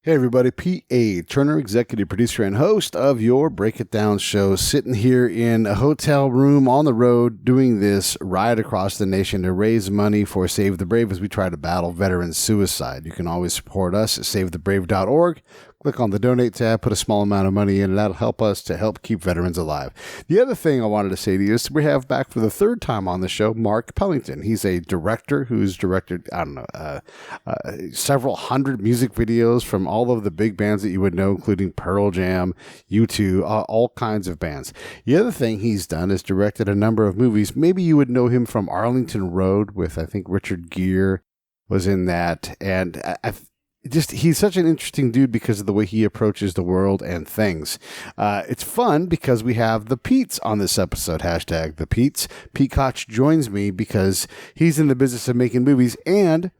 Hey everybody, P.A. Turner, executive producer and host of your Break It Down show, sitting here in a hotel room on the road doing this ride across the nation to raise money for Save the Brave as we try to battle veteran suicide. You can always support us at savethebrave.org. Click on the donate tab, put a small amount of money in, and that'll help us to help keep veterans alive. The other thing I wanted to say to you is we have back for the third time on the show, Mark Pellington. He's a director who's directed, several hundred music videos from all of the big bands that you would know, including Pearl Jam, U2, all kinds of bands. The other thing he's done is directed a number of movies. Maybe you would know him from Arlington Road with, I think, Richard Gere was in that. And he's such an interesting dude because of the way he approaches the world and things. It's fun because we have the Pete's on this episode, hashtag the Pete's. Pete Koch joins me because he's in the business of making movies, and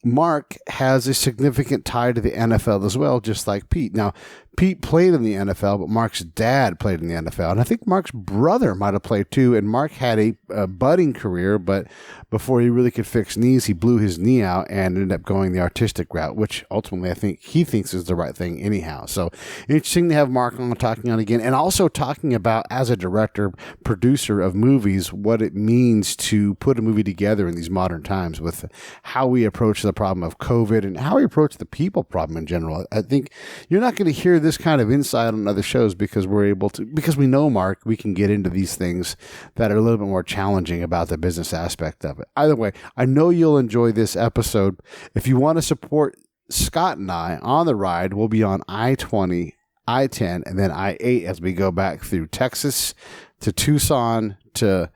Mark has a significant tie to the NFL as well, just like Pete. Now, Pete played in the NFL, but Mark's dad played in the NFL. And I think Mark's brother might have played too. And Mark had a budding career, but before he really could fix knees, he blew his knee out and ended up going the artistic route, which ultimately I think he thinks is the right thing anyhow. So interesting to have Mark on talking on again, and also talking about, as a director, producer of movies, what it means to put a movie together in these modern times with how we approach the problem of COVID and how we approach the people problem in general. I think you're not going to hear this kind of insight on other shows because because we know Mark, we can get into these things that are a little bit more challenging about the business aspect of it. Either way, I know you'll enjoy this episode. If you want to support Scott and I on the ride, we'll be on I-20, I-10, and then I-8 as we go back through Texas to Tucson to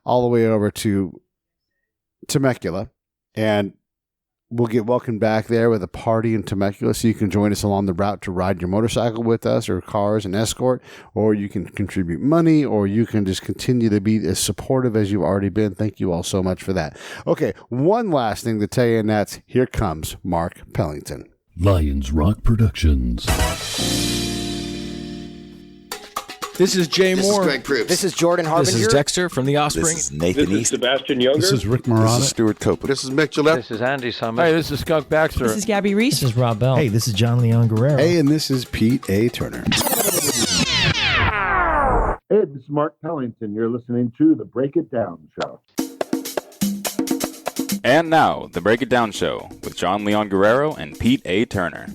all the way over to Temecula. And we'll get welcomed back there with a party in Temecula, so you can join us along the route to ride your motorcycle with us or cars and escort, or you can contribute money, or you can just continue to be as supportive as you've already been. Thank you all so much for that. Okay, one last thing to tell you, and that's here comes Mark Pellington. Lions Rock Productions. This is Jay Moore. This is Greg Proops. This is Jordan Harbinger. This is Dexter from The Offspring. This is Nathan This is East. Sebastian Younger. This is Rick Marotta. This is Stuart Copeland. This is Mick Gillette. This is Andy Summers. Hey, this is Skunk Baxter. This is Gabby Reese. This is Rob Bell. Hey, this is John Leon Guerrero. Hey, and this is Pete A. Turner. Hey, this is Mark Pellington. You're listening to the Break It Down Show. And now, the Break It Down Show with John Leon Guerrero and Pete A. Turner.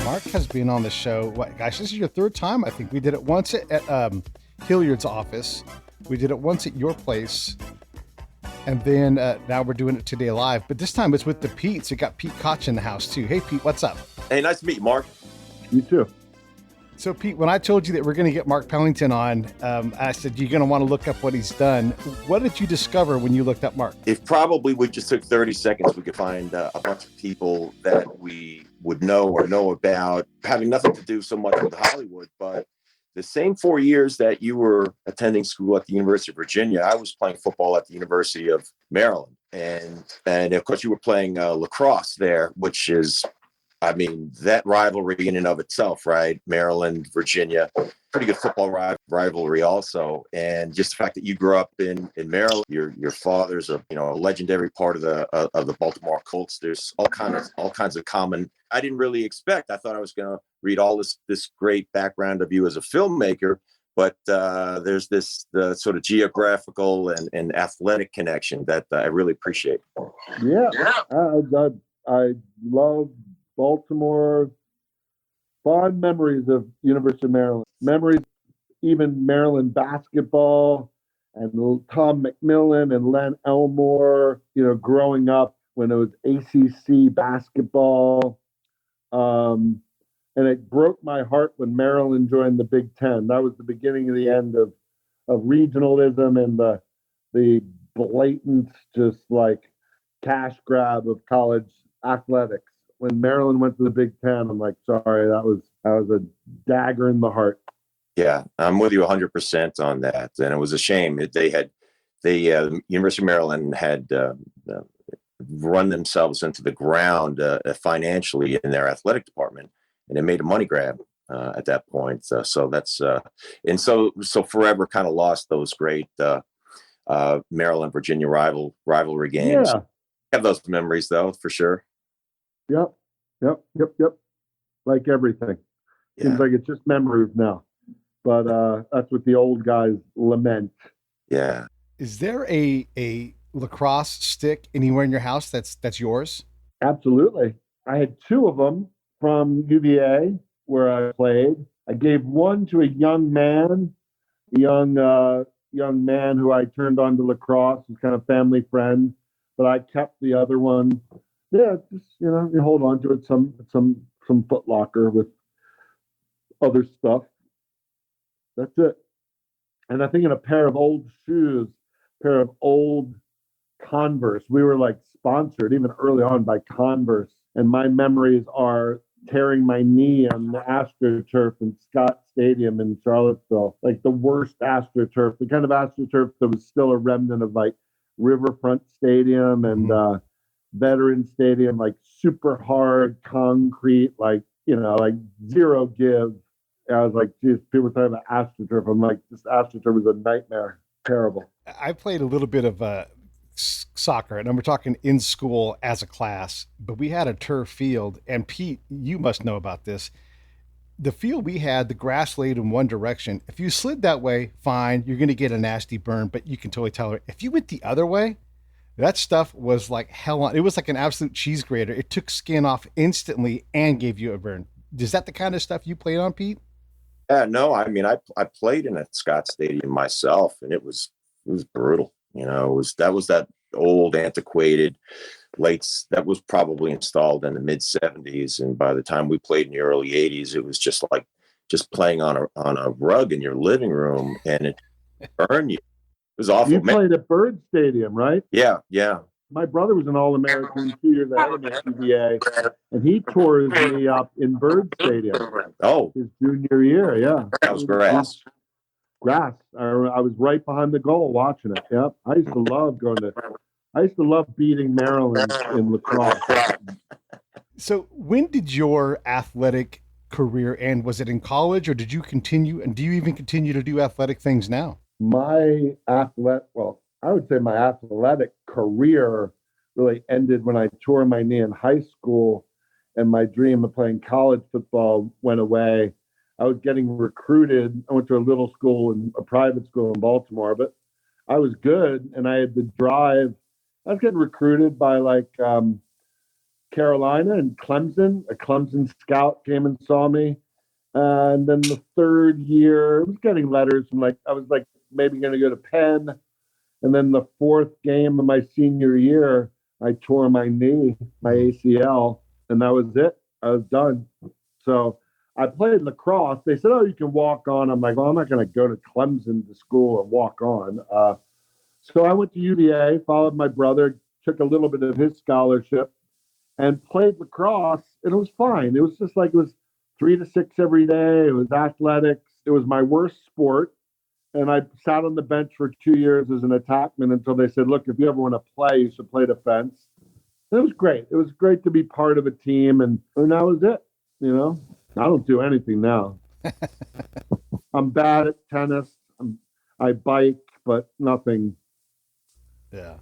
Mark has been on the show. This is your third time. I think we did it once at Hilliard's office. We did it once at your place. And then now we're doing it today live. But this time it's with the Pete's. You got Pete Koch in the house too. Hey, Pete, what's up? Hey, nice to meet you, Mark. You too. So, Pete, when I told you that we're going to get Mark Pellington on, I said, you're going to want to look up what he's done. What did you discover when you looked up Mark? If probably we just took 30 seconds, we could find a bunch of people that we would know or know about, having nothing to do so much with Hollywood. But the same 4 years that you were attending school at the University of Virginia, I was playing football at the University of Maryland. And of course, you were playing lacrosse there, which is, I mean, that rivalry in and of itself, right? Maryland, Virginia, pretty good football rivalry also. And just the fact that you grew up in Maryland, your father's a legendary part of the Baltimore Colts. There's all kinds of common. I didn't really expect. I thought I was going to read all this great background of you as a filmmaker, but there's the sort of geographical and athletic connection that I really appreciate. Yeah. I love Baltimore. Fond memories of University of Maryland. Memories, even Maryland basketball and Tom McMillan and Len Elmore, growing up when it was ACC basketball. And it broke my heart when Maryland joined the Big Ten. That was the beginning of the end of regionalism and the blatant, just like cash grab of college athletics. When Maryland went to the Big Ten, I'm like, sorry, that was a dagger in the heart. Yeah, I'm with you 100% on that. And it was a shame. The University of Maryland had run themselves into the ground financially in their athletic department, and it made a money grab at that point. So that's so forever kind of lost those great Maryland Virginia rivalry games. Yeah. I have those memories though, for sure. Yep. Yep. Like everything. Seems like it's just memories now. But that's what the old guys lament. Yeah. Is there a lacrosse stick anywhere in your house that's yours? Absolutely. I had two of them from UVA where I played. I gave one to a young man who I turned on to lacrosse, was kind of family friend, but I kept the other one. Yeah, just you hold on to it some Foot Locker with other stuff. That's it. And I think in a pair of old shoes, pair of old Converse. We were like sponsored even early on by Converse. And my memories are tearing my knee on the AstroTurf in Scott Stadium in Charlottesville, like the worst AstroTurf, the kind of AstroTurf that was still a remnant of like Riverfront Stadium and Veteran Stadium, like super hard concrete, like, like zero give. I was like, geez, people were talking about AstroTurf. I'm like, this AstroTurf was a nightmare. Terrible. I played a little bit of soccer, and we're talking in school as a class, but we had a turf field. And Pete, you must know about this. The field we had, the grass laid in one direction. If you slid that way, fine, you're going to get a nasty burn, but you can totally tell it. If you went the other way, that stuff was like hell on. It was like an absolute cheese grater. It took skin off instantly and gave you a burn. Is that the kind of stuff you played on, Pete? Yeah, no, I mean, I played in a Scott Stadium myself, and it was brutal. That was that old antiquated that was probably installed in the mid 70s, and by the time we played in the early 80s, it was just like playing on a rug in your living room, and it burned you. It was awful. You played at Bird Stadium, right? Yeah. My brother was an All-American 2 years ahead of me at UVA, and he tore his knee up in Bird Stadium. Oh, his junior year, yeah. That was grass. Grass. I was right behind the goal watching it. Yep. I used to love beating Maryland in lacrosse. So when did your athletic career end? Was it in college, or did you continue, and do you even continue to do athletic things now? I would say my athletic career really ended when I tore my knee in high school and my dream of playing college football went away. I was getting recruited. I went to a private school in Baltimore, but I was good and I had to drive. I was getting recruited by Carolina and Clemson. A Clemson scout came and saw me. And then the third year, I was getting letters from I was maybe going to go to Penn. And then the fourth game of my senior year, I tore my knee, my ACL, and that was it. I was done. So I played lacrosse. They said, "Oh, you can walk on." I'm like, "Well, I'm not going to go to Clemson to school and walk on." So I went to UVA, followed my brother, took a little bit of his scholarship, and played lacrosse. And it was fine. It was just it was 3 to 6 every day. It was athletics. It was my worst sport. And I sat on the bench for 2 years as an attackman until they said, "Look, if you ever want to play, you should play defense." And it was great. It was great to be part of a team. And that was it. I don't do anything now. I'm bad at tennis. I bike, but nothing. Yeah.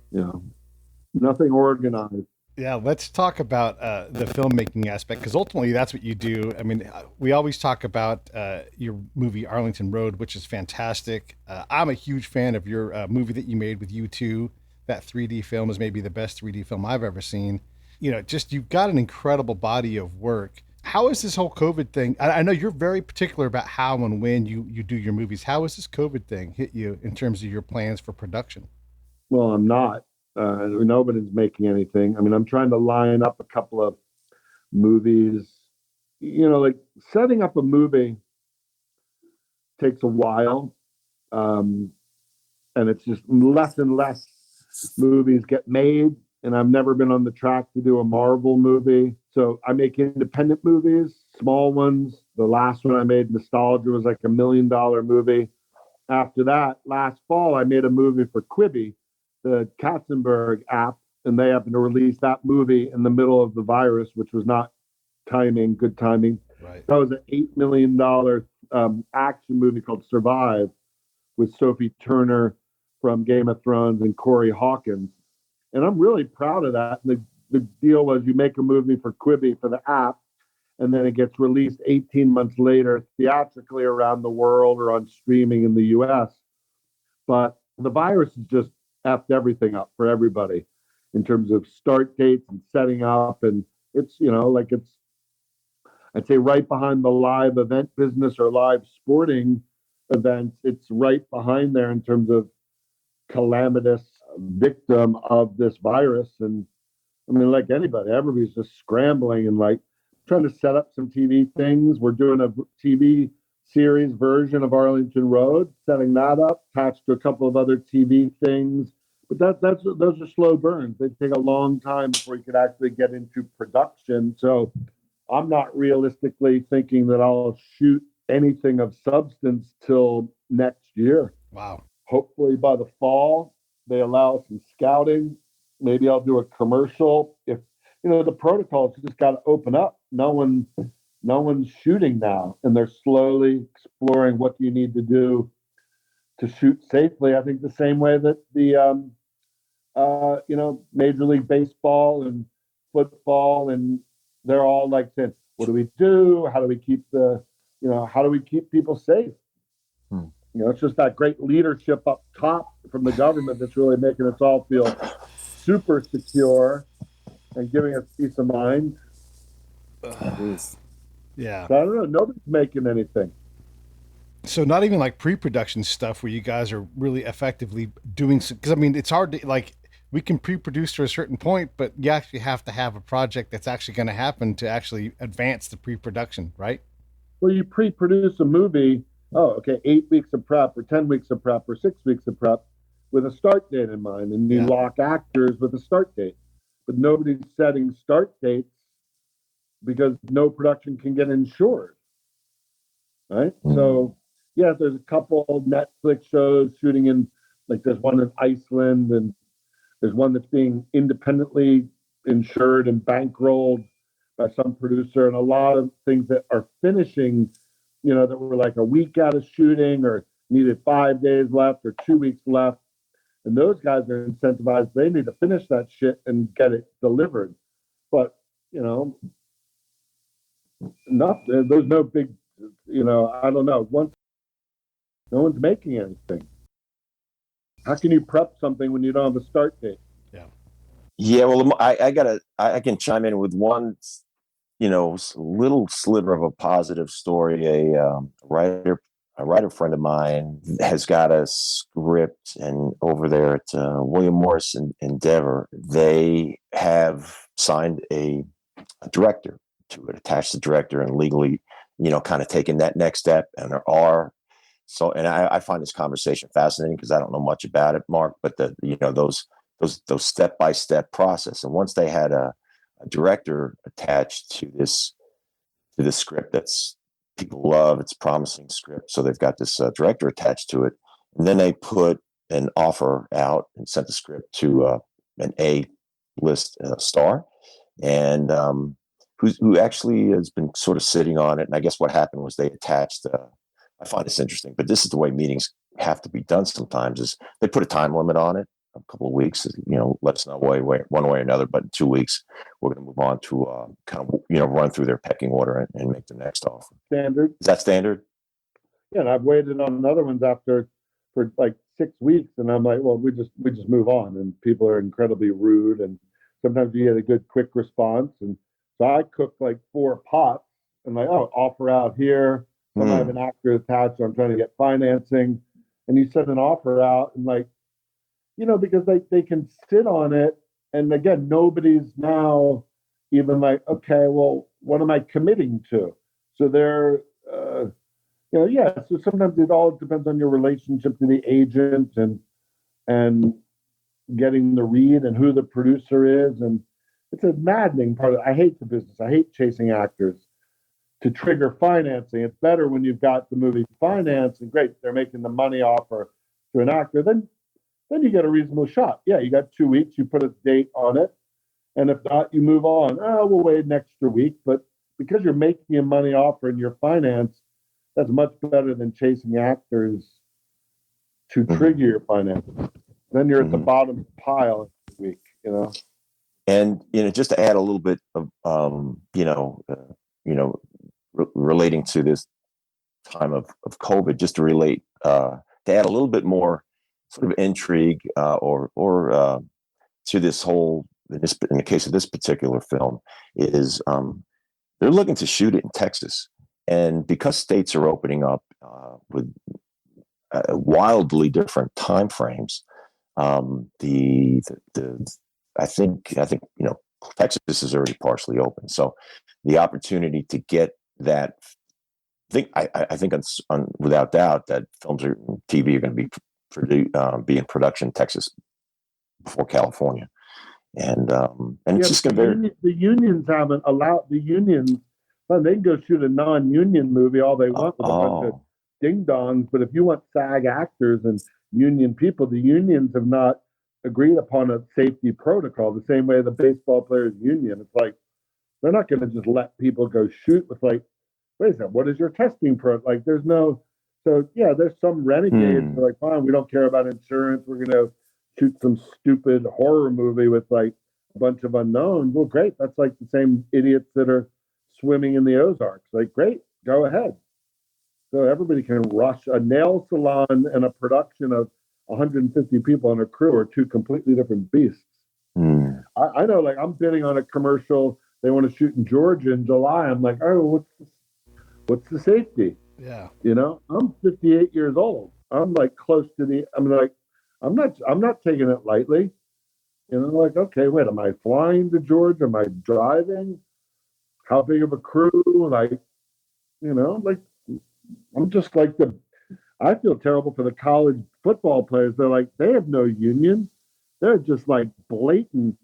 Nothing organized. Yeah, let's talk about the filmmaking aspect, because ultimately that's what you do. I mean, we always talk about your movie Arlington Road, which is fantastic. I'm a huge fan of your movie that you made with U2. That 3D film is maybe the best 3D film I've ever seen. You've got an incredible body of work. How is this whole COVID thing? I know you're very particular about how and when you do your movies. How has this COVID thing hit you in terms of your plans for production? Well, I'm not. Nobody's making anything. I mean, I'm trying to line up a couple of movies. Setting up a movie takes a while. And it's just less and less movies get made. And I've never been on the track to do a Marvel movie. So I make independent movies, small ones. The last one I made, Nostalgia, was like $1 million movie. After that, last fall, I made a movie for Quibi, the Katzenberg app, and they happened to release that movie in the middle of the virus, which was not good timing. Right. That was an $8 million action movie called Survive with Sophie Turner from Game of Thrones and Corey Hawkins. And I'm really proud of that. And the deal was you make a movie for Quibi for the app, and then it gets released 18 months later theatrically around the world or on streaming in the US. But the virus has just effed everything up for everybody in terms of start dates and setting up. And it's, I'd say right behind the live event business or live sporting events, it's right behind there in terms of calamitous victim of this virus. And I mean, like anybody, everybody's just scrambling and like trying to set up some TV things. We're doing a TV series version of Arlington Road, setting that up, attached to a couple of other TV things. But those are slow burns. They take a long time before you could actually get into production. So I'm not realistically thinking that I'll shoot anything of substance till next year. Wow. Hopefully by the fall, they allow some scouting. Maybe I'll do a commercial. If the protocols just got to open up. No one's shooting now, and they're slowly exploring what you need to do to shoot safely. I think the same way that the Major League Baseball and football, and they're all like saying, "What do we do? How do we keep people safe?" It's just that great leadership up top from the government that's really making us all feel super secure and giving us peace of mind. Yeah. So I don't know. Nobody's making anything. So not even like pre-production stuff where you guys are really effectively doing, because I mean, it's hard to like, we can pre-produce to a certain point, but you actually have to have a project that's actually going to happen to actually advance the pre-production, right? Well, you pre-produce a movie, 8 weeks of prep or 10 weeks of prep or 6 weeks of prep with a start date in mind, and you lock actors with a start date. But nobody's setting start dates because no production can get insured, right? So, yeah, there's a couple of Netflix shows shooting in, like there's one in Iceland, and there's one that's being independently insured and bankrolled by some producer, and a lot of things that are finishing, that were like a week out of shooting or needed 5 days left or 2 weeks left. And those guys are incentivized. They need to finish that shit and get it delivered. But, nothing. There's no big, I don't know. No one's making anything. How can you prep something when you don't have a start date? Yeah, well, I can chime in with one, little sliver of a positive story. A writer friend of mine has got a script, and over there at William Morris and Endeavor, they have signed a director to it, attached the director, and legally, kind of taking that next step. And there are I find this conversation fascinating because I don't know much about it, Mark, but those step-by-step process. And once they had a director attached to this script that's people love, it's a promising script, so they've got this director attached to it, and then they put an offer out and sent the script to an A-list star, and who actually has been sort of sitting on it. And I guess what happened was they attached. I find this interesting, but this is the way meetings have to be done sometimes. Is they put a time limit on it, a couple of weeks. Let us know one way or another. But in 2 weeks, we're going to move on to kind of run through their pecking order and make the next offer. Standard. Is that standard? Yeah, and I've waited on other ones for like 6 weeks, and I'm like, well, we just move on. And people are incredibly rude, and sometimes you get a good quick response. And so I cooked like 4 pots, and like, offer out here. I have an actor attached, so I'm trying to get financing. And you send an offer out, and like, because they can sit on it. And again, nobody's now even like, okay, well, what am I committing to? So they're, so sometimes it all depends on your relationship to the agent and getting the read and who the producer is. And it's a maddening part I hate the business. I hate chasing actors to trigger financing. It's better when you've got the movie financed, and great, they're making the money offer to an actor. Then you get a reasonable shot. Yeah, you got 2 weeks, you put a date on it, and if not, you move on. We'll wait an extra week. But because you're making a money offer and you're financed, that's much better than chasing actors to trigger your financing. Then you're at the bottom of the pile every week, And just to add a little bit of relating to this time of COVID, just to relate, to add a little bit more sort of intrigue or to this whole, in the case of this particular film, is they're looking to shoot it in Texas, and because states are opening up with wildly different time frames, the I think Texas is already partially open, so the opportunity to get that. I think without doubt that films or TV are going to be in production in Texas before California, and it's just going to be. The unions haven't allowed the unions. Well, they can go shoot a non-union movie all they want with a bunch of ding dongs, but if you want SAG actors and union people, the unions have not agreed upon a safety protocol. The same way the baseball players union, it's like they're not going to just let people go shoot with like. Wait a second, what is your testing pro? Like, there's no. So yeah, there's some renegades who are like, fine, we don't care about insurance. We're going to shoot some stupid horror movie with like a bunch of unknowns. Well, great. That's like the same idiots that are swimming in the Ozarks. Like, great, go ahead. So everybody can rush. A nail salon and a production of 150 people and a crew are two completely different beasts. I know, like, I'm bidding on a commercial. They want to shoot in Georgia in July. I'm like, oh, what's the safety? Yeah. I'm 58 years old. I'm like close to the. I'm not taking it lightly. Like, okay, wait, am I flying to Georgia? Am I driving? How big of a crew? Like, like, I'm just like I feel terrible for the college football players. They're like, they have no union. They're just like blatant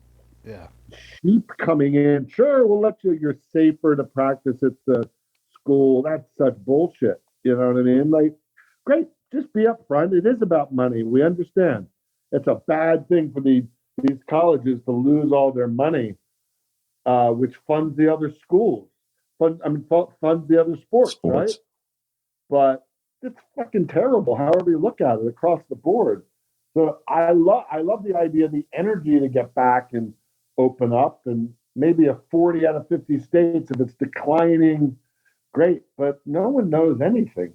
sheep coming in. Sure, we'll let you're safer to practice at the school. That's such bullshit. You know what I mean? Like, great, just be upfront. It is about money. We understand. It's a bad thing for these colleges to lose all their money, which funds the other schools. Funds the other sports, right? But it's fucking terrible, however you look at it, across the board. So I love the idea, the energy to get back and open up, and maybe a 40 out of 50 states. If it's declining, great, but no one knows anything.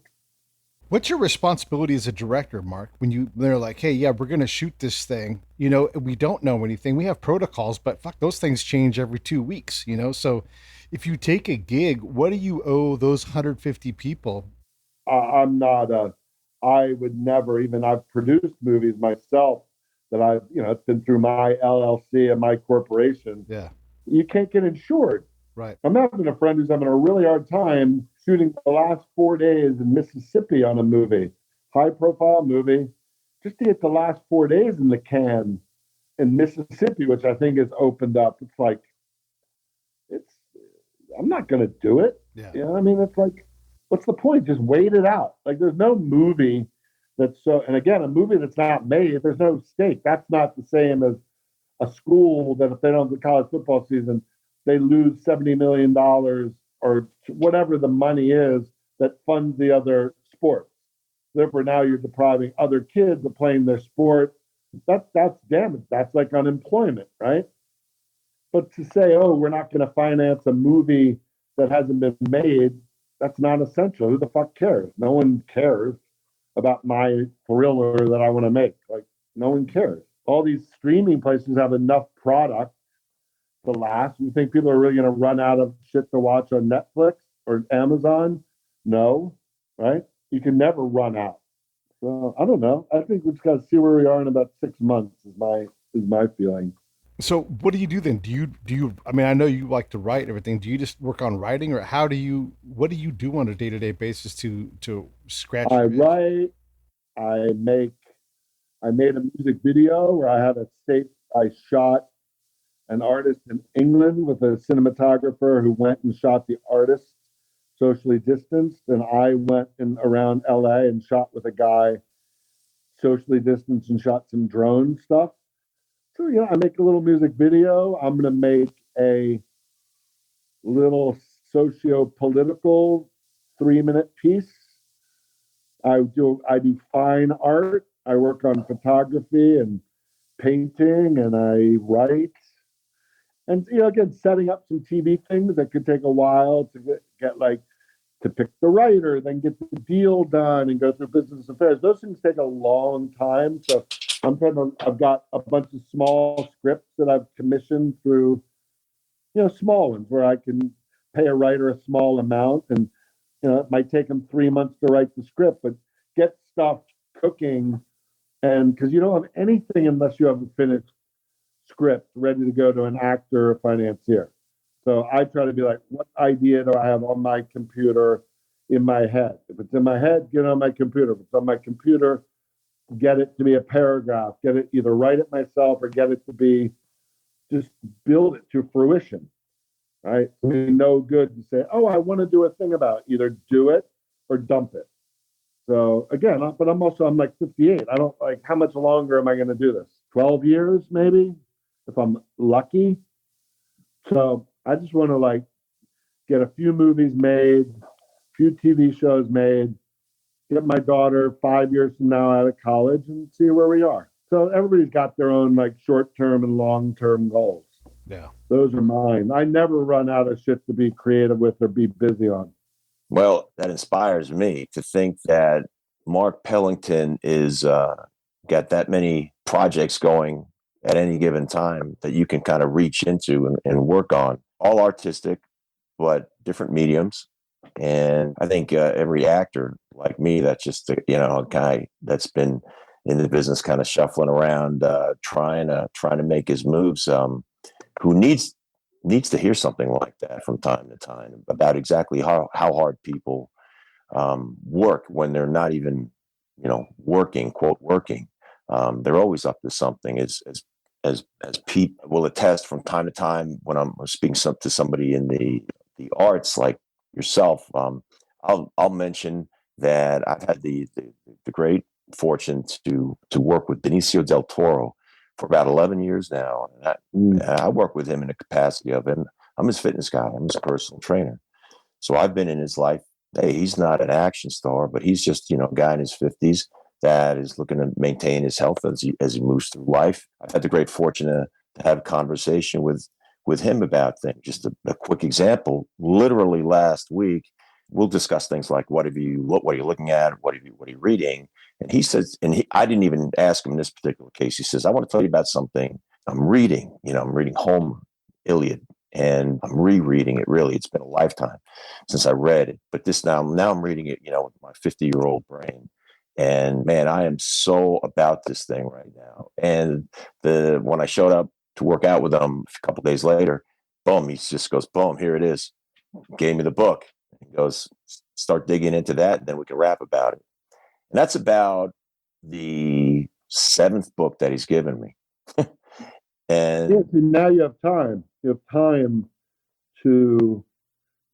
What's your responsibility as a director, Mark, when they're like, hey, yeah, we're going to shoot this thing, we don't know anything. We have protocols, but fuck, those things change every 2 weeks, So if you take a gig, what do you owe those 150 people? I would never even, I've produced movies myself that it's been through my LLC and my corporation. Yeah. You can't get insured. Right. I'm having a friend who's having a really hard time shooting the last 4 days in Mississippi on a movie, high profile movie, just to get the last 4 days in the can in Mississippi, which I think has opened up. It's like, I'm not going to do it. Yeah. I mean, it's like, what's the point? Just wait it out. Like, there's no movie that's so, and again, a movie that's not made, there's no stake. That's not the same as a school that if they don't have the college football season, they lose $70 million or whatever the money is that funds the other sports. Therefore, now you're depriving other kids of playing their sport. That's damage. That's like unemployment, right? But to say, oh, we're not going to finance a movie that hasn't been made, that's not essential. Who the fuck cares? No one cares about my thriller that I want to make. Like, no one cares. All these streaming places have enough product to last. You think people are really going to run out of shit to watch on Netflix or Amazon? No, right? You can never run out. So I don't know. I think we just got to see where we are in about 6 months. Is my feeling. So what do you do then? Do you? I mean, I know you like to write and everything. Do you just work on writing, or what do you do on a day-to-day basis to scratch? I write. I made a music video where I shot an artist in England with a cinematographer who went and shot the artist socially distanced, and I went around LA and shot with a guy socially distanced and shot some drone stuff. So I make a little music video. I'm gonna make a little socio-political 3-minute piece. I do fine art. I work on photography and painting, and I write. And again, setting up some TV things that could take a while to get like to pick the writer, then get the deal done and go through business affairs. Those things take a long time. So I've got a bunch of small scripts that I've commissioned through, small ones where I can pay a writer a small amount, and it might take them 3 months to write the script, but get stuff cooking. And because you don't have anything unless you have a finished script ready to go to an actor or financier. So I try to be like, what idea do I have on my computer in my head? If it's in my head, get it on my computer. If it's on my computer, get it to be a paragraph. Get it, either write it myself or get it to be, just build it to fruition, right? I mean, no good to say, oh, I want to do a thing about it. Either do it or dump it. So again, but I'm like 58. I don't like, how much longer am I going to do this? 12 years, maybe, if I'm lucky. So I just want to like get a few movies made, a few TV shows made, get my daughter 5 years from now out of college and see where we are. So everybody's got their own like short-term and long-term goals. Yeah. Those are mine. I never run out of shit to be creative with or be busy on. Well, that inspires me to think that Mark Pellington is got that many projects going at any given time that you can kind of reach into and work on, all artistic, but different mediums. And I think every actor like me, that's just a guy that's been in the business, kind of shuffling around, trying to make his moves, who needs to hear something like that from time to time about exactly how hard people work when they're not even working, quote working. They're always up to something. As Pete will attest, from time to time when I'm speaking to somebody in the arts like yourself, I'll mention that I've had the great fortune to work with Benicio del Toro for about 11 years now. And I work with him in the capacity of him. I'm his fitness guy. I'm his personal trainer. So I've been in his life. Hey, he's not an action star, but he's just, a guy in his 50s that is looking to maintain his health as he moves through life. I've had the great fortune to have a conversation with him about things. Just a quick example. Literally last week, we'll discuss things like what are you looking at, what are you reading, and he says, I didn't even ask him in this particular case. He says, I want to tell you about something I'm reading. I'm reading Homer, Iliad, and I'm rereading it. Really, it's been a lifetime since I read it, but this now I'm reading it, with my 50-year-old brain. And man, I am so about this thing right now. And when I showed up to work out with him a couple of days later, boom, he just goes, boom, here it is. Gave me the book. He goes, start digging into that, and then we can rap about it. And that's about the 7th book that he's given me. And yeah, so now you have time. You have time to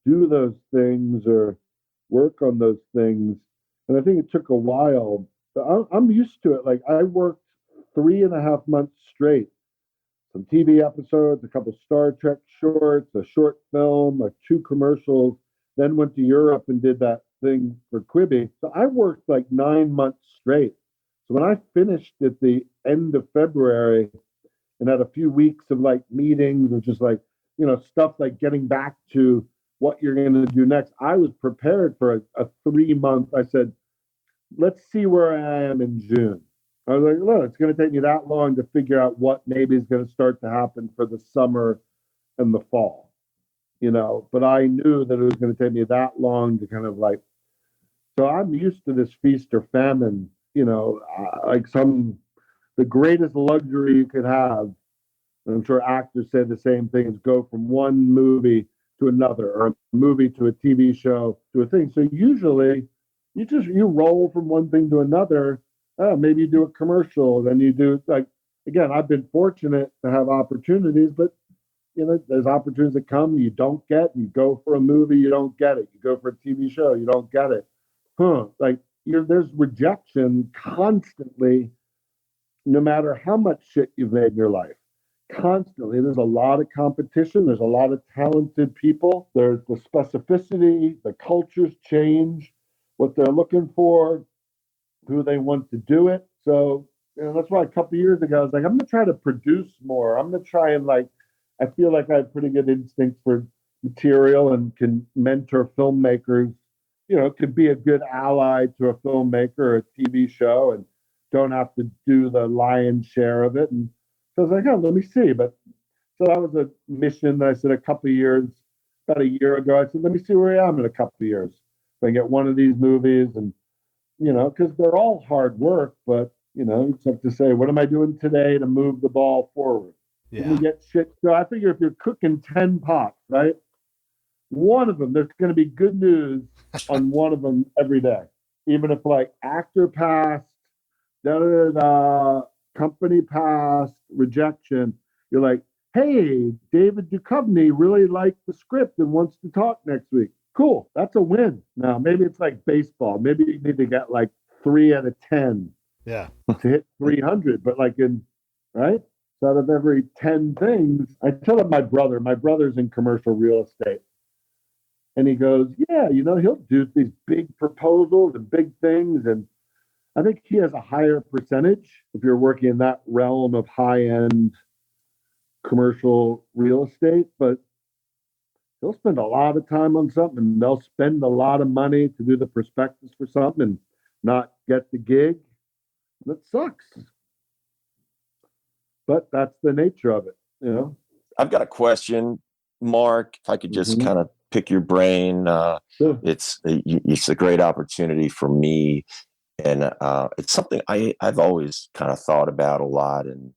do those things or work on those things. And I think it took a while. But I'm used to it. Like I worked 3.5 months straight, some TV episodes, a couple Star Trek shorts, a short film, like 2 commercials, then went to Europe and did that thing for Quibi. So I worked like 9 months straight. So when I finished at the end of February and had a few weeks of like meetings and just like, stuff like getting back to what you're going to do next, I was prepared for a 3-month. I said, let's see where I am in June. I was like, look, it's going to take me that long to figure out what maybe is going to start to happen for the summer and the fall, but I knew that it was going to take me that long to kind of like, so I'm used to this feast or famine, like the greatest luxury you could have. And I'm sure actors say the same thing, is go from one movie to another, or a movie to a TV show to a thing. So usually you roll from one thing to another. Maybe you do a commercial, then you do again, I've been fortunate to have opportunities, but there's opportunities that come you don't get. You go for a movie, you don't get it. You go for a TV show, you don't get it. There's rejection constantly, no matter how much shit you've made in your life. Constantly, there's a lot of competition. There's a lot of talented people. There's the specificity, the cultures change, what they're looking for, who they want to do it. So that's why a couple of years ago I was like, I'm going to try to produce more. I'm going to try and I feel like I have pretty good instinct for material and can mentor filmmakers. Could be a good ally to a filmmaker or a TV show and don't have to do the lion's share of it. And so I was like, oh, let me see. But so that was a mission that I said about a year ago, I said, let me see where I am in a couple of years. If I get one of these movies and, because they're all hard work, but, it's up to say, what am I doing today to move the ball forward? Yeah. And you get shit. So I figure if you're cooking 10 pots, right? One of them, there's going to be good news on one of them every day. Even if like actor passed, company passed, rejection, you're like, hey, David Duchovny really liked the script and wants to talk next week. Cool. That's a win. Now, maybe it's like baseball. Maybe you need to get like 3 out of 10 Yeah. to hit 300. But right? So out of every 10 things, I tell my brother's in commercial real estate. And he goes, yeah, he'll do these big proposals and big things. And I think he has a higher percentage if you're working in that realm of high-end commercial real estate, but they'll spend a lot of time on something and they'll spend a lot of money to do the prospectus for something and not get the gig. That sucks. But that's the nature of it, I've got a question, Mark. If I could just kind of pick your brain. Sure. It's a great opportunity for me. And it's something I've always kind of thought about a lot in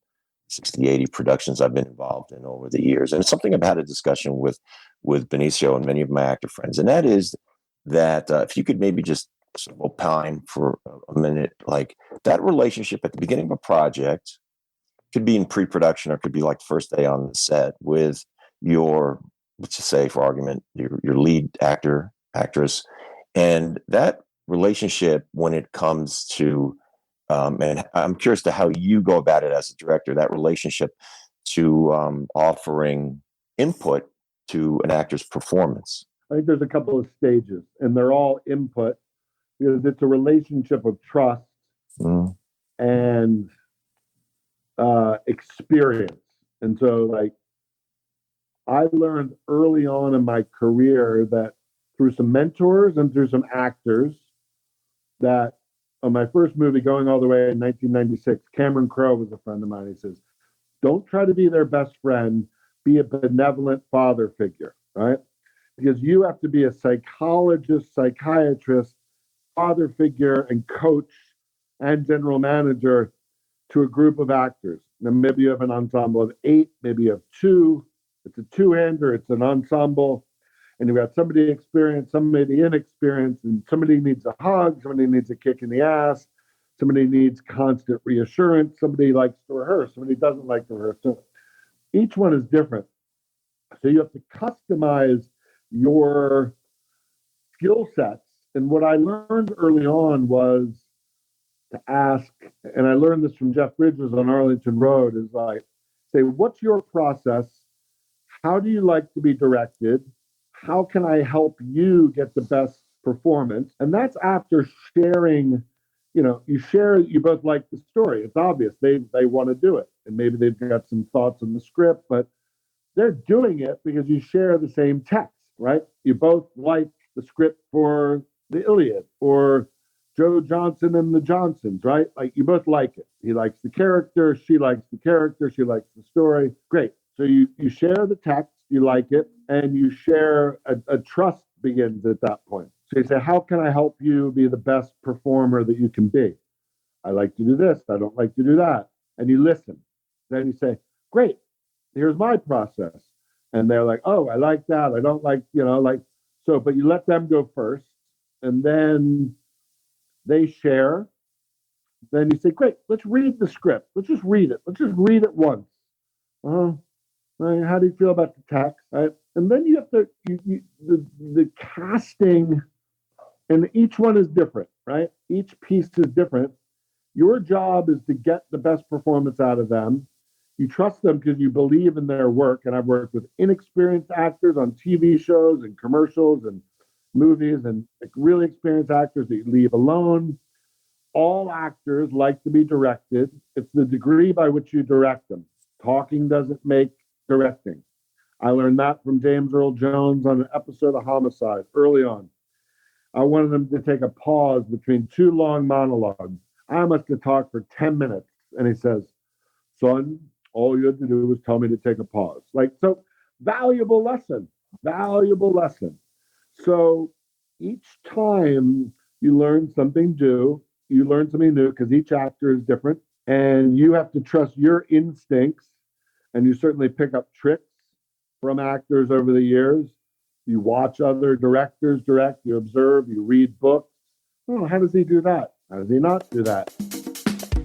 60, 80 productions I've been involved in over the years. And it's something I've had a discussion with Benicio and many of my actor friends. And that is that if you could maybe just sort of opine for a minute, like that relationship at the beginning of a project could be in pre-production or could be like the first day on the set with your, let's just say for argument, your lead actor, actress. And that relationship when it comes to and I'm curious to how you go about it as a director, that relationship to offering input to an actor's performance. I think there's a couple of stages and they're all input because it's a relationship of trust and experience. And so like I learned early on in my career that through some mentors and through some actors that on my first movie going all the way in 1996, Cameron Crowe was a friend of mine. He says, don't try to be their best friend, be a benevolent father figure, right? Because you have to be a psychologist, psychiatrist, father figure, and coach and general manager to a group of actors. Now, maybe you have an ensemble of 8, maybe you have 2. It's a two-hander, it's an ensemble. And you've got somebody experienced, somebody inexperienced, and somebody needs a hug, somebody needs a kick in the ass, somebody needs constant reassurance, somebody likes to rehearse, somebody doesn't like to rehearse. So each one is different. So you have to customize your skill sets. And what I learned early on was to ask, and I learned this from Jeff Bridges on Arlington Road, is like, say, what's your process? How do you like to be directed? How can I help you get the best performance? And that's after sharing, you both like the story. It's obvious they want to do it. And maybe they've got some thoughts on the script, but they're doing it because you share the same text, right? You both like the script for the Iliad or Joe Johnson and the Johnsons, right? Like you both like it. He likes the character, she likes the character, she likes the story. Great. So you share the text, you like it, and you share a trust begins at that point. So you say, how can I help you be the best performer that you can be? I like to do this. I don't like to do that. And you listen. Then you say, great, here's my process. And they're like, oh, I like that. I don't like, so, but you let them go first. And then they share. Then you say, great, let's read the script. Let's just read it. Let's just read it once. How do you feel about the text? Right? And then you have to, the casting, and each one is different, right? Each piece is different. Your job is to get the best performance out of them. You trust them because you believe in their work. And I've worked with inexperienced actors on TV shows and commercials and movies and like really experienced actors that you leave alone. All actors like to be directed. It's the degree by which you direct them. Talking doesn't make directing. I learned that from James Earl Jones on an episode of Homicide early on. I wanted him to take a pause between two long monologues. I must have talked for 10 minutes. And he says, son, all you had to do was tell me to take a pause. Like, so valuable lesson, valuable lesson. So each time you learn something new, you learn something new because each actor is different and you have to trust your instincts. And you certainly pick up tricks from actors over the years. You watch other directors direct, you observe, you read books. Oh, how does he do that? How does he not do that?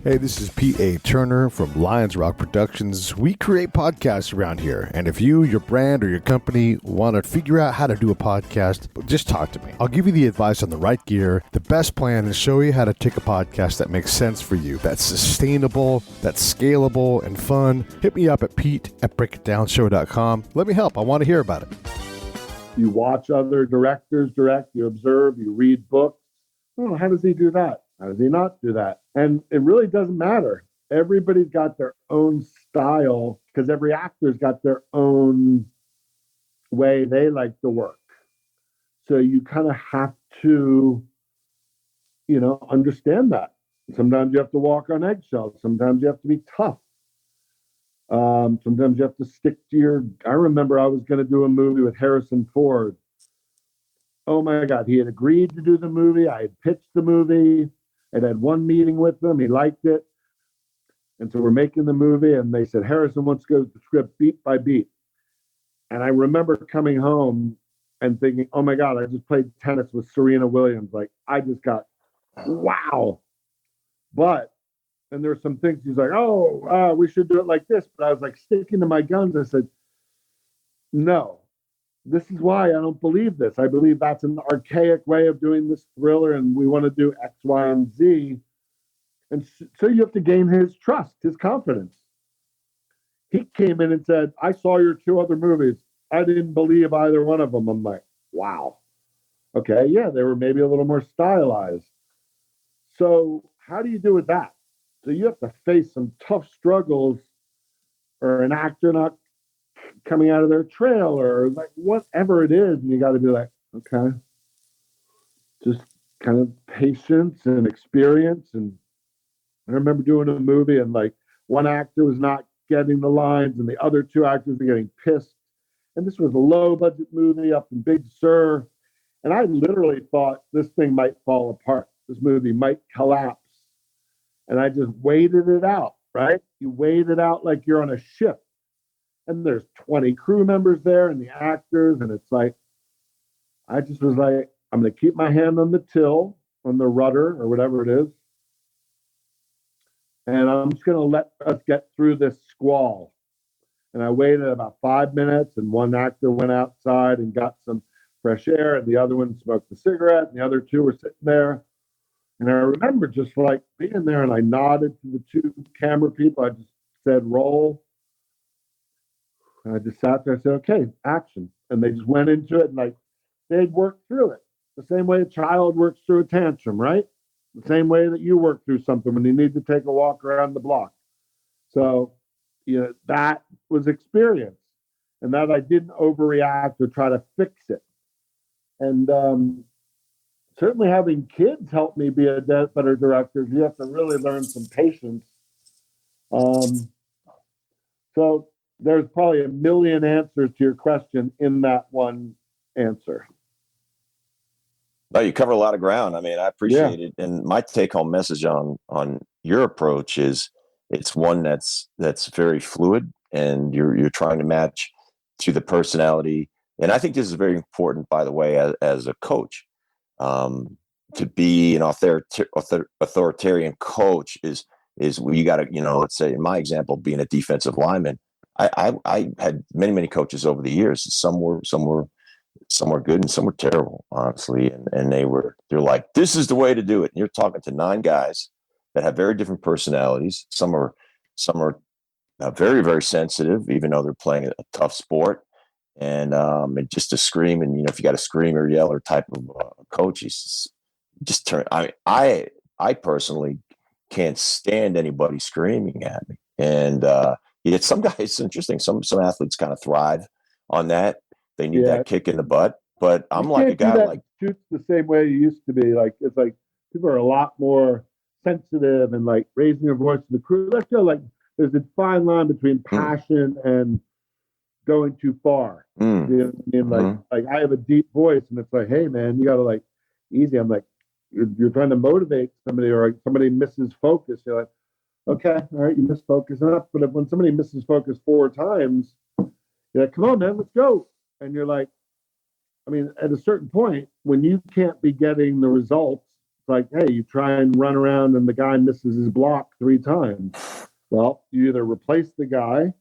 Hey, this is Pete A. Turner from Lions Rock Productions. We create podcasts around here. And if you, your brand, or your company want to figure out how to do a podcast, just talk to me. I'll give you the advice on the right gear, the best plan, and show you how to take a podcast that makes sense for you, that's sustainable, that's scalable, and fun. Hit me up at pete@breakitdownshow.com. Let me help. I want to hear about it. You watch other directors direct, you observe, you read books. Oh, how does he do that? How does he not do that? And it really doesn't matter. Everybody's got their own style because every actor's got their own way they like to work. So you kind of have to, understand that. Sometimes you have to walk on eggshells. Sometimes you have to be tough. Sometimes you have to stick to I remember I was going to do a movie with Harrison Ford. Oh my God, he had agreed to do the movie. I had pitched the movie. I'd had one meeting with him. He liked it. And so we're making the movie, and they said, Harrison wants to go to the script beat by beat. And I remember coming home and thinking, oh my God, I just played tennis with Serena Williams. Like, I just got, wow. And there were some things he's like, we should do it like this. But I was like sticking to my guns. I said, no. This is why I don't believe this. I believe that's an archaic way of doing this thriller, and we want to do X, Y, and Z. And so you have to gain his trust, his confidence. He came in and said, I saw your two other movies. I didn't believe either one of them. I'm like, wow. Okay, yeah, they were maybe a little more stylized. So how do you do with that? So you have to face some tough struggles, or an actor not coming out of their trail, or like whatever it is, and you got to be like, okay, just kind of patience and experience. And I remember doing a movie, and like one actor was not getting the lines, and the other two actors were getting pissed. And this was a low budget movie up in Big Sur, and I literally thought this thing might fall apart. This movie might collapse, and I just waited it out. Right? You wait it out like you're on a ship. And there's 20 crew members there and the actors. And it's like, I just was like, I'm going to keep my hand on the till, on the rudder or whatever it is. And I'm just going to let us get through this squall. And I waited about 5 minutes, and one actor went outside and got some fresh air, and the other one smoked a cigarette, and the other two were sitting there. And I remember just like being there, and I nodded to the two camera people. I just said, roll. And I just sat there and said, okay, action. And they just went into it, and like they'd worked through it the same way a child works through a tantrum, right? The same way that you work through something when you need to take a walk around the block. So, that was experience, and that I didn't overreact or try to fix it. And certainly having kids helped me be a better director. You have to really learn some patience. So there's probably a million answers to your question in that one answer. No, you cover a lot of ground. I mean, I appreciate it. And my take-home message on your approach is it's one that's very fluid, and you're trying to match to the personality. And I think this is very important, by the way, as a coach. To be an authoritarian coach is you got to, let's say in my example, being a defensive lineman, I had many coaches over the years. Some were good and some were terrible, honestly. And they're like, this is the way to do it. And you're talking to 9 guys that have very different personalities. Some are very, very sensitive, even though they're playing a tough sport. And just to scream, and if you got a scream or yell or type of coach, he's just turn. I personally can't stand anybody screaming at me. And yet some guys, it's interesting. Some athletes kind of thrive on that. They need Yeah. that kick in the butt. But I'm You like a can't do guy that like, in shoots the same way you used to be. Like it's like people are a lot more sensitive and like raising their voice to the crew. I feel like there's a fine line between passion and going too far. You know what I mean? Like I have a deep voice, and it's like, hey man, you gotta like easy. I'm like, you're trying to motivate somebody, or like somebody misses focus. You're like, okay, all right, you missed focus enough. But when somebody misses focus 4 times, you're like, come on, man, let's go. And you're like, I mean, at a certain point, when you can't be getting the results, it's like, hey, you try and run around and the guy misses his block 3 times. Well, you either replace the guy.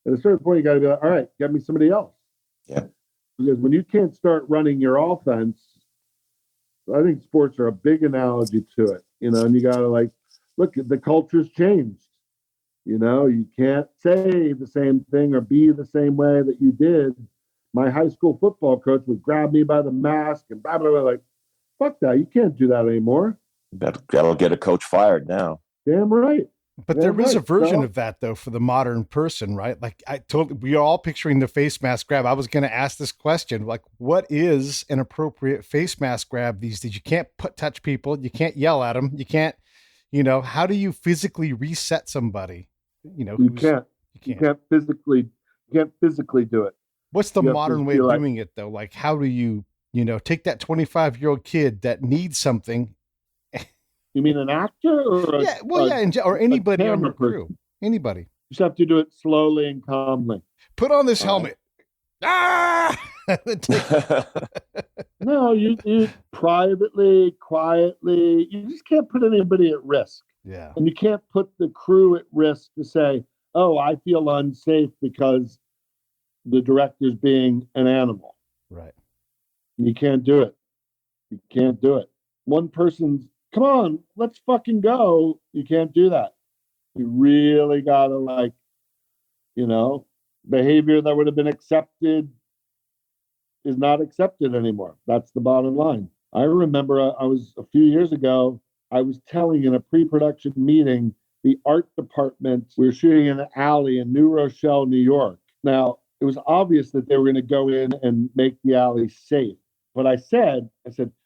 At a certain point, you got to be like, all right, get me somebody else. yeah, Because when you can't start running your offense, I think sports are a big analogy to it, you know, and you got to like, look, the culture's changed. You know, you can't say the same thing or be the same way that you did. My high school football coach would grab me by the mask and blah, blah, blah. Like, fuck that. You can't do that anymore. that'll get a coach fired now. Damn right. But there is a version of that though for the modern person, right? Like we are all picturing the face mask grab. I was going to ask this question, like, what is an appropriate face mask grab these days? You can't touch people. You can't yell at them. You can't, you know, how do you physically reset somebody? You know, you can't physically do it. What's the modern way of doing it though? Like, how do you take that 25-year-old kid that needs something? You mean an actor or or anybody on your crew? Anybody. You just have to do it slowly and calmly. Put on this helmet. Ah! No, you privately, quietly. You just can't put anybody at risk. Yeah. And you can't put the crew at risk to say, oh, I feel unsafe because the director's being an animal. Right. You can't do it. You can't do it. One person's, come on, let's fucking go. You can't do that. You really got to, like, behavior that would have been accepted is not accepted anymore. That's the bottom line. I remember I was a few years ago, I was telling in a pre-production meeting, the art department, we were shooting in an alley in New Rochelle, New York. Now, it was obvious that they were going to go in and make the alley safe. But I said,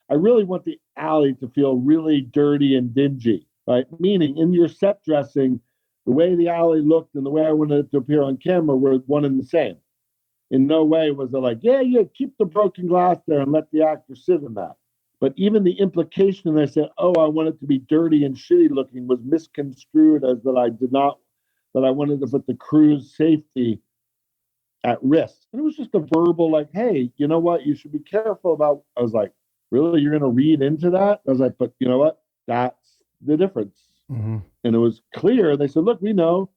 I really want the alley to feel really dirty and dingy, right? Meaning in your set dressing, the way the alley looked and the way I wanted it to appear on camera were one and the same. In no way was it like, yeah, keep the broken glass there and let the actor sit in that. But even the implication that I said, oh, I want it to be dirty and shitty looking was misconstrued as that I wanted to put the crew's safety at risk. And it was just a verbal like, hey, you know what? You should be careful about. I was like, really? You're going to read into that? I was like, but you know what? That's the difference. Mm-hmm. And it was clear. They said, look, we know,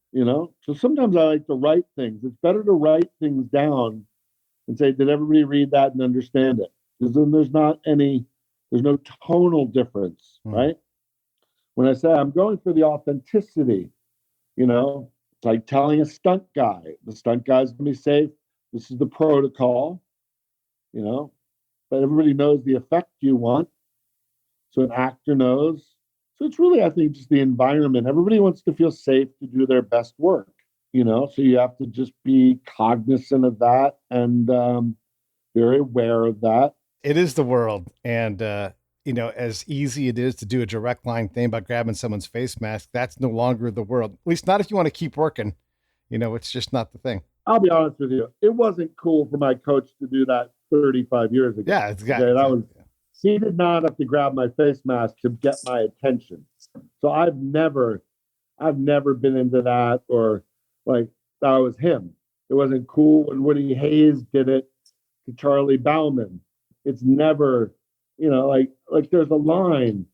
So sometimes I like to write things. It's better to write things down and say, did everybody read that and understand it? Because then there's no tonal difference, right? When I say I'm going for the authenticity, it's like telling a stunt guy, the stunt guy's going to be safe. This is the protocol, but everybody knows the effect you want. So an actor knows. So it's really, I think, just the environment. Everybody wants to feel safe to do their best work, so you have to just be cognizant of that and very aware of that. It is the world. And, as easy it is to do a direct line thing by grabbing someone's face mask, that's no longer the world. At least not if you want to keep working. It's just not the thing. I'll be honest with you. It wasn't cool for my coach to do that 35 years ago. Yeah, exactly. He did not have to grab my face mask to get my attention. So I've never been into that or like that was him. It wasn't cool when Woody Hayes did it to Charlie Bauman. It's never, like there's a line,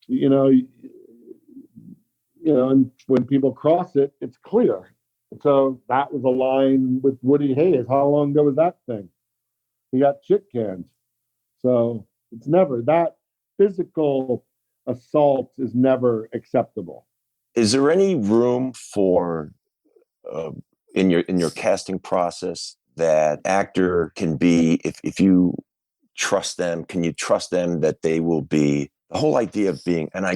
and when people cross it, it's clear. So that was a line with Woody Hayes. How long ago was that thing? He got shit canned. So it's never that physical assault is never acceptable. Is there any room for in your casting process that actor can be if you trust them? Can you trust them that they will be the whole idea of being? And I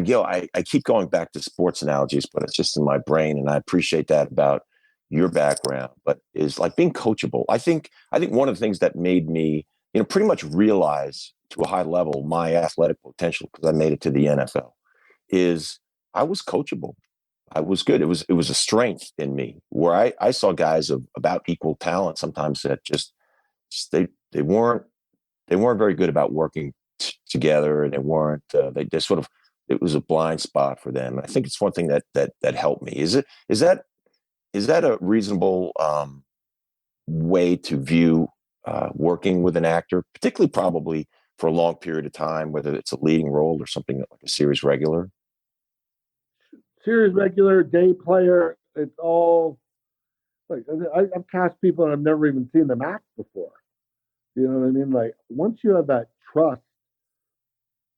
keep going back to sports analogies, but it's just in my brain, and I appreciate that about your background, but is like being coachable. I think one of the things that made me, pretty much realize to a high level my athletic potential, because I made it to the NFL, is I was coachable. I was good. It was a strength in me where I saw guys of about equal talent sometimes that just they weren't very good about working together, and they weren't they just sort of, it was a blind spot for them. And I think it's one thing that helped me. Is that a reasonable way to view working with an actor, particularly probably for a long period of time, whether it's a leading role or something like a series regular? Series regular, day player, it's all like I've cast people and I've never even seen them act before. You know what I mean? Like once you have that trust,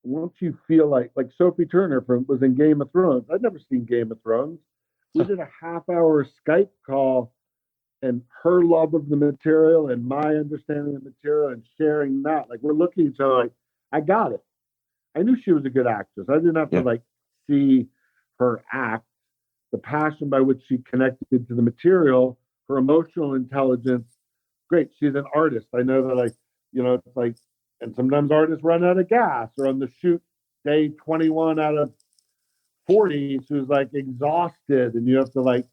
once you feel like Sophie Turner was in Game of Thrones. I'd never seen Game of Thrones. We did a half-hour Skype call, and her love of the material and my understanding of the material and sharing that. Like we're looking at each other like, I got it. I knew she was a good actress. I didn't have to like see her act, the passion by which she connected to the material, her emotional intelligence. Great. She's an artist. I know that it's like, and sometimes artists run out of gas, or on the shoot day 21 out of 40, she was like exhausted, and you have to like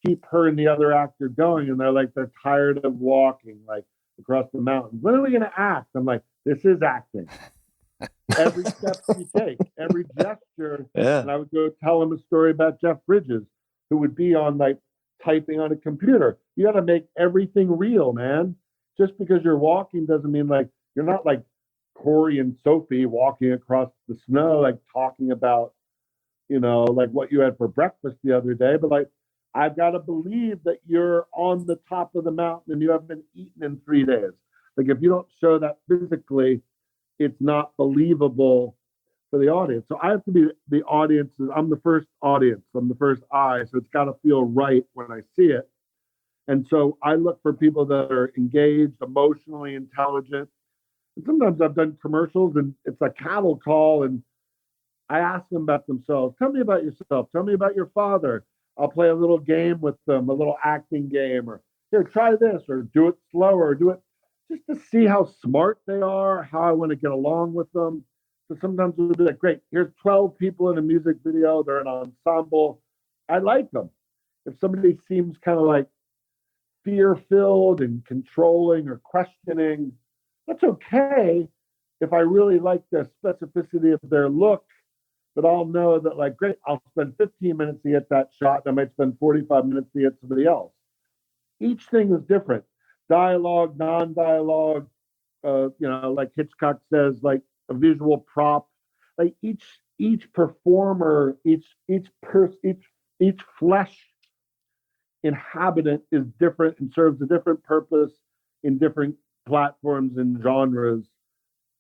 keep her and the other actor going, and they're tired of walking like across the mountains. When are we going to act? I'm like, this is acting. Every step you take, every gesture. Yeah. And I would go tell him a story about Jeff Bridges, who would be on like typing on a computer. You got to make everything real, man. Just because you're walking doesn't mean like you're not like Corey and Sophie walking across the snow, like talking about, like what you had for breakfast the other day. But like, I've got to believe that you're on the top of the mountain and you haven't eaten in 3 days. Like if you don't show that physically, it's not believable for the audience. So I have to be the audience. I'm the first audience. I'm the first eye. So it's got to feel right when I see it. And so I look for people that are engaged, emotionally intelligent. And sometimes I've done commercials and it's a cattle call, and I ask them about themselves. Tell me about yourself. Tell me about your father. I'll play a little game with them, a little acting game, or here, try this, or do it slower, or do it just to see how smart they are, how I want to get along with them. So sometimes we'll be like, great, here's 12 people in a music video. They're an ensemble. I like them. If somebody seems kind of like fear-filled and controlling or questioning, that's okay. If I really like the specificity of their look, but I'll know that, like, great, I'll spend 15 minutes to get that shot, and I might spend 45 minutes to get somebody else. Each thing is different. Dialogue, non-dialogue, like Hitchcock says, like a visual prop. Like each performer, each flesh inhabitant is different and serves a different purpose in different platforms and genres.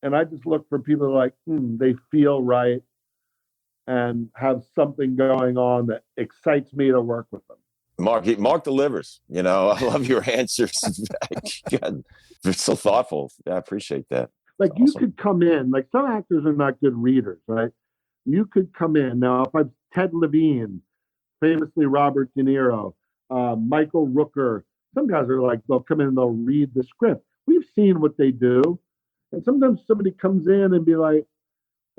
And I just look for people like, they feel right and have something going on that excites me to work with them. Mark delivers. I love your answers. God, it's so thoughtful. I appreciate that. Like That's you could come in, like some actors are not good readers, right? You could come in. Now, if I'm Ted Levine, famously Robert De Niro, Michael Rooker, some guys are like, they'll come in and they'll read the script. We've seen what they do. And sometimes somebody comes in and be like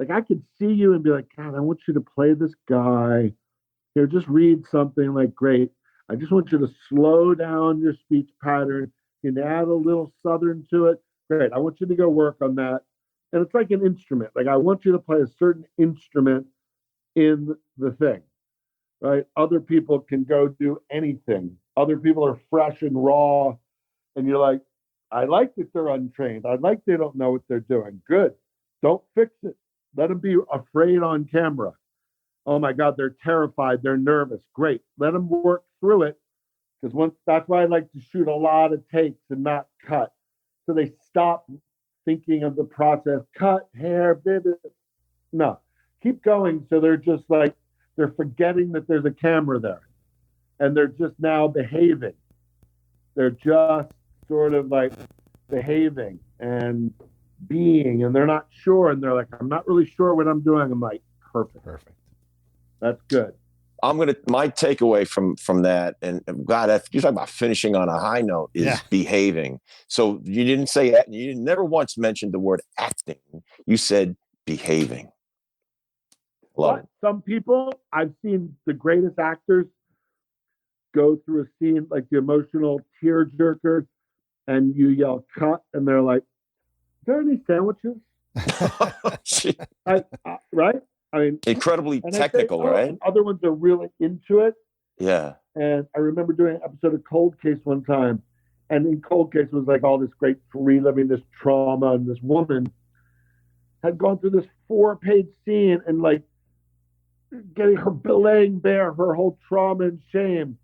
I could see you and be like, God, I want you to play this guy. Here, just read something like, great. I just want you to slow down your speech pattern. You can add a little Southern to it. Great. I want you to go work on that. And it's like an instrument. Like I want you to play a certain instrument in the thing, right? Other people can go do anything. Other people are fresh and raw. And you're like, I like that they're untrained. I like they don't know what they're doing. Good. Don't fix it. Let them be afraid on camera. Oh my God, they're terrified. They're nervous. Great. Let them work through it. Because that's why I like to shoot a lot of takes and not cut. So they stop thinking of the process. Cut, hair, bit. No. Keep going. So they're just like, they're forgetting that there's a camera there. And they're just now behaving. They're just sort of like behaving and being, and they're not sure. And they're like, I'm not really sure what I'm doing. I'm like, perfect. That's good. my takeaway from that, and God, you're talking about finishing on a high note, is behaving. So you didn't say that. You never once mentioned the word acting. You said behaving. But some people, I've seen the greatest actors go through a scene, like the emotional tearjerker, and you yell cut, and they're like, "Is there any sandwiches?" Right? I mean, incredibly technical, right? And other ones are really into it. Yeah. And I remember doing an episode of Cold Case one time, and in Cold Case was like all this great reliving this trauma, and this woman had gone through this 4-page scene and like getting her laying bare her whole trauma and shame.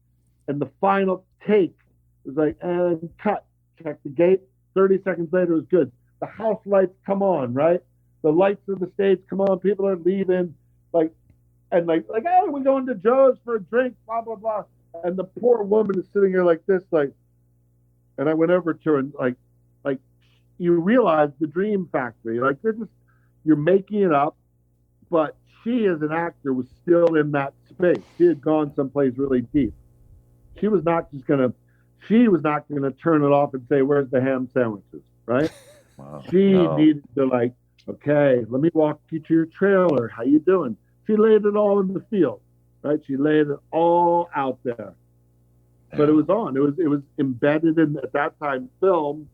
And the final take was like, and cut, check the gate. 30 seconds later, it was good. The house lights come on, right? The lights of the stage come on. People are leaving, like, oh, we're going to Joe's for a drink, blah, blah, blah. And the poor woman is sitting here like this, like, and I went over to her and like, you realize the dream factory. Like, you're making it up, but she as an actor was still in that space. She had gone someplace really deep. She was not going to turn it off and say, "Where's the ham sandwiches?" Right? Wow. She needed to like, okay, let me walk you to your trailer. How you doing? She laid it all in the field, right? She laid it all out there. But it was on. It was embedded in, at that time, film,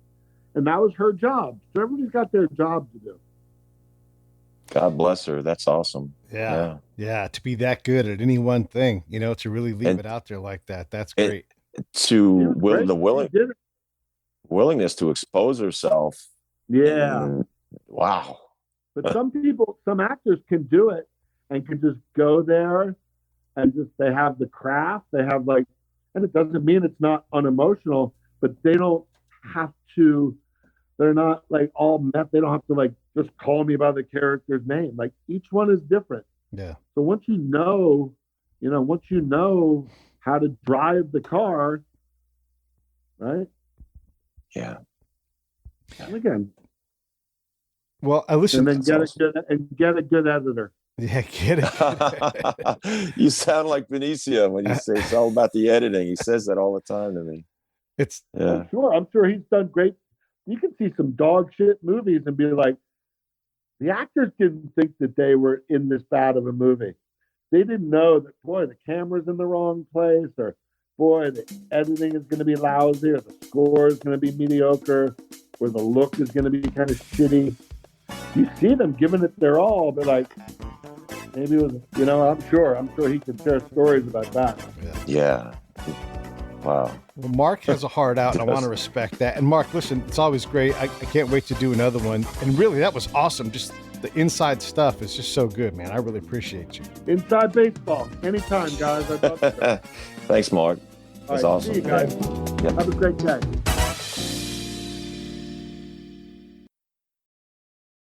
and that was her job. So everybody's got their job to do. God bless her. That's awesome. Yeah. To be that good at any one thing, to really leave it out there like that. That's great. Willingness to expose herself. Yeah. Wow. But some actors can do it and can just go there and they have the craft. They have like, and it doesn't mean it's not unemotional, but they don't have to, they're not like all met. They don't have to like just call me by the character's name. Like each one is different. Yeah. So once you know how to drive the car, right? Yeah. And again. Well, I listened. And then get a good editor. Yeah, get it. You sound like Benicio when you say it's all about the editing. He says that all the time to me. I'm sure he's done great. You can see some dog shit movies and be like, the actors didn't think that they were in this bad of a movie. They didn't know that, boy, the camera's in the wrong place, or boy, the editing is going to be lousy, or the score is going to be mediocre, or the look is going to be kind of shitty. You see them giving it their all, but like, maybe it was, I'm sure he could share stories about that. Yeah. Wow. Well, Mark has a heart out, and I want to respect that. And Mark, listen, it's always great. I can't wait to do another one. And really, that was awesome. Just the inside stuff is just so good, man. I really appreciate you. Inside baseball. Anytime, guys. I'd love to. Thanks, Mark. That's awesome. See you guys. Yeah. Have a great day.